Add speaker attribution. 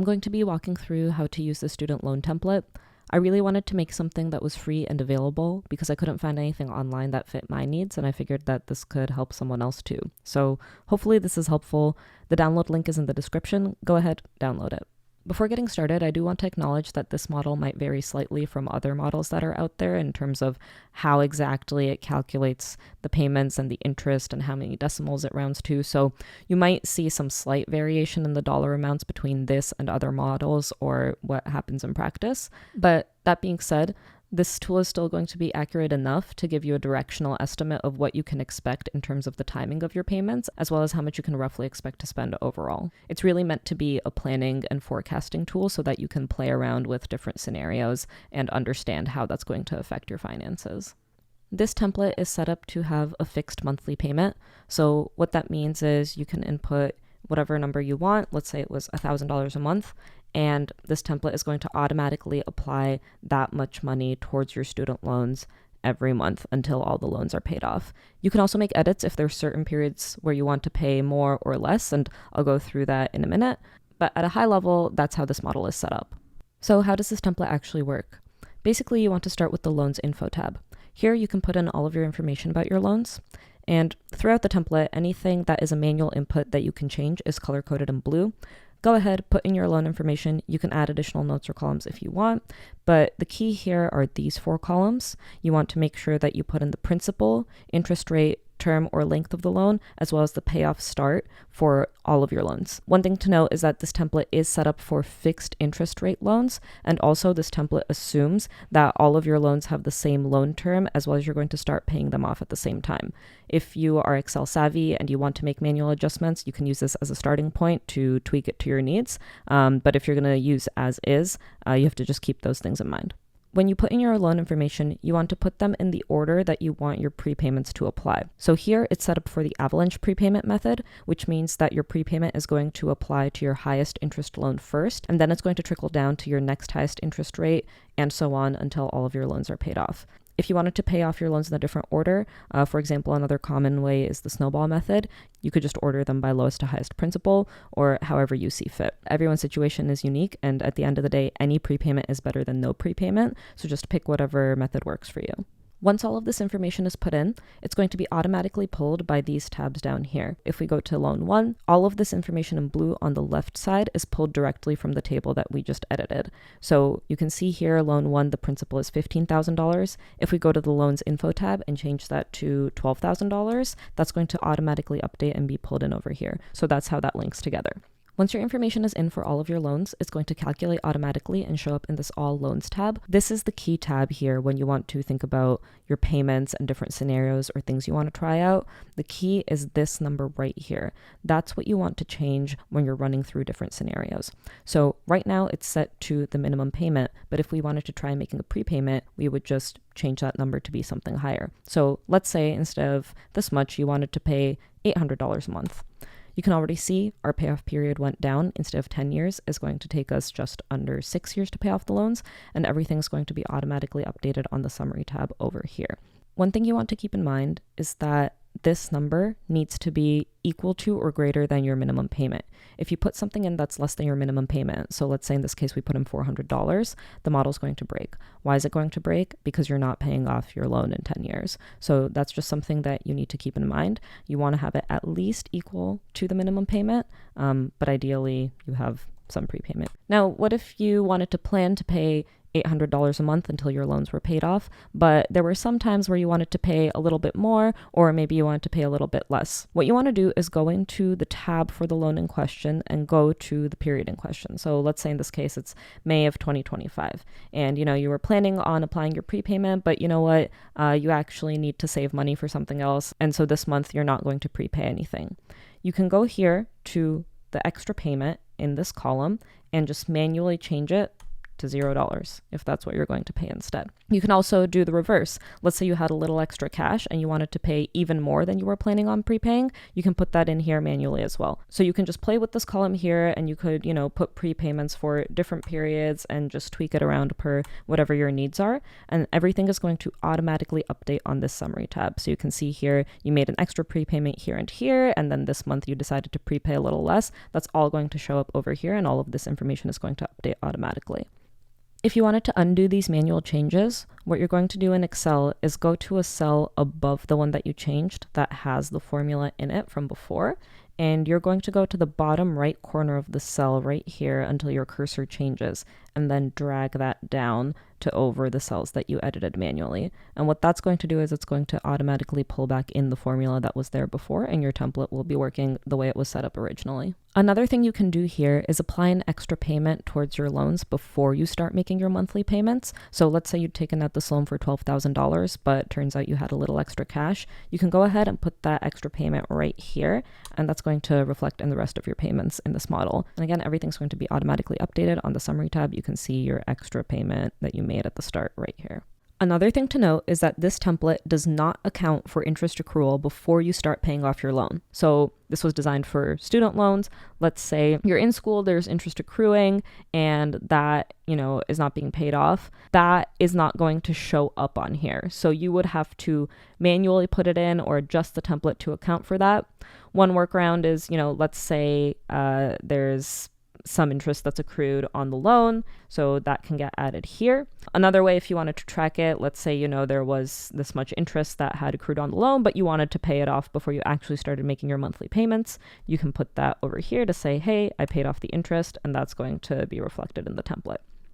Speaker 1: I'm going to be walking through how to use the student loan template. I really wanted to make something that was free and available because I couldn't find anything online that fit my needs, and I figured that this could help someone else too. So hopefully this is helpful. The download link is in the description. Go ahead, download it. Before getting started, I do want to acknowledge that this model might vary slightly from other models that are out there in terms of how exactly it calculates the payments and the interest and how many decimals it rounds to. So you might see some slight variation in the dollar amounts between this and other models or what happens in practice. But that being said, this tool is still going to be accurate enough to give you a directional estimate of what you can expect in terms of the timing of your payments, as well as how much you can roughly expect to spend overall. It's really meant to be a planning and forecasting tool so that you can play around with different scenarios and understand how that's going to affect your finances. This template is set up to have a fixed monthly payment. So what that means is you can input whatever number you want. Let's say it was $1,000 a month. And this template is going to automatically apply that much money towards your student loans every month until all the loans are paid off. You can also make edits if there's certain periods where you want to pay more or less, and I'll go through that in a minute. But at a high level, that's how this model is set up. So how does this template actually work? Basically, you want to start with the Loans Info tab. Here you can put in all of your information about your loans. And throughout the template, anything that is a manual input that you can change is color-coded in blue. Go ahead, put in your loan information. You can add additional notes or columns if you want, but the key here are these 4 columns. You want to make sure that you put in the principal, interest rate, term or length of the loan, as well as the payoff start for all of your loans. One thing to note is that this template is set up for fixed interest rate loans, and also this template assumes that all of your loans have the same loan term, as well as you're going to start paying them off at the same time. If you are Excel savvy and you want to make manual adjustments, you can use this as a starting point to tweak it to your needs. But if you're going to use as is, you have to just keep those things in mind. When you put in your loan information, you want to put them in the order that you want your prepayments to apply. So here it's set up for the avalanche prepayment method, which means that your prepayment is going to apply to your highest interest loan first, and then it's going to trickle down to your next highest interest rate, and so on until all of your loans are paid off. If you wanted to pay off your loans in a different order, for example, another common way is the snowball method. You could just order them by lowest to highest principal or however you see fit. Everyone's situation is unique, and at the end of the day, any prepayment is better than no prepayment, so just pick whatever method works for you. Once all of this information is put in, it's going to be automatically pulled by these tabs down here. If we go to Loan 1, all of this information in blue on the left side is pulled directly from the table that we just edited. So you can see here, Loan 1, the principal is $15,000. If we go to the Loans Info tab and change that to $12,000, that's going to automatically update and be pulled in over here. So that's how that links together. Once your information is in for all of your loans, it's going to calculate automatically and show up in this All Loans tab. This is the key tab here when you want to think about your payments and different scenarios or things you want to try out. The key is this number right here. That's what you want to change when you're running through different scenarios. So right now it's set to the minimum payment, but if we wanted to try making a prepayment, we would just change that number to be something higher. So let's say instead of this much, you wanted to pay $800 a month. You can already see our payoff period went down. Instead of 10 years, it's going to take us just under 6 years to pay off the loans, and everything's going to be automatically updated on the summary tab over here. One thing you want to keep in mind is that this number needs to be equal to or greater than your minimum payment. If you put something in that's less than your minimum payment, so let's say in this case we put in $400, the model's going to break. Why is it going to break? Because you're not paying off your loan in 10 years. So that's just something that you need to keep in mind. You want to have it at least equal to the minimum payment, but ideally you have some prepayment. Now, what if you wanted to plan to pay $800 a month until your loans were paid off, but there were some times where you wanted to pay a little bit more, or maybe you wanted to pay a little bit less? What you want to do is go into the tab for the loan in question and go to the period in question. So let's say in this case, it's May of 2025. And you were planning on applying your prepayment, but you know what? You actually need to save money for something else. And so this month you're not going to prepay anything. You can go here to the extra payment in this column and just manually change it to $0 if that's what you're going to pay instead. You can also do the reverse. Let's say you had a little extra cash and you wanted to pay even more than you were planning on prepaying. You can put that in here manually as well. So you can just play with this column here, and you could, put prepayments for different periods and just tweak it around per whatever your needs are. And everything is going to automatically update on this summary tab. So you can see here, you made an extra prepayment here and here, and then this month you decided to prepay a little less. That's all going to show up over here, and all of this information is going to update automatically. If you wanted to undo these manual changes, what you're going to do in Excel is go to a cell above the one that you changed that has the formula in it from before, and you're going to go to the bottom right corner of the cell right here until your cursor changes, and then drag that down to over the cells that you edited manually. And what that's going to do is it's going to automatically pull back in the formula that was there before, and your template will be working the way it was set up originally. Another thing you can do here is apply an extra payment towards your loans before you start making your monthly payments. So let's say you'd taken out this loan for $12,000, but turns out you had a little extra cash. You can go ahead and put that extra payment right here, and that's going to reflect in the rest of your payments in this model. And again, everything's going to be automatically updated. On the summary tab, you can see your extra payment that you made at the start right here. Another thing to note is that this template does not account for interest accrual before you start paying off your loan. So this was designed for student loans. Let's say you're in school, there's interest accruing, and that, is not being paid off. That is not going to show up on here. So you would have to manually put it in or adjust the template to account for that. One workaround is, let's say there's some interest that's accrued on the loan, so that can get added here. Another way, if you wanted to track it, let's say there was this much interest that had accrued on the loan, but you wanted to pay it off before you actually started making your monthly payments, you can put that over here to say, hey, I paid off the interest, and that's going to be reflected in the template.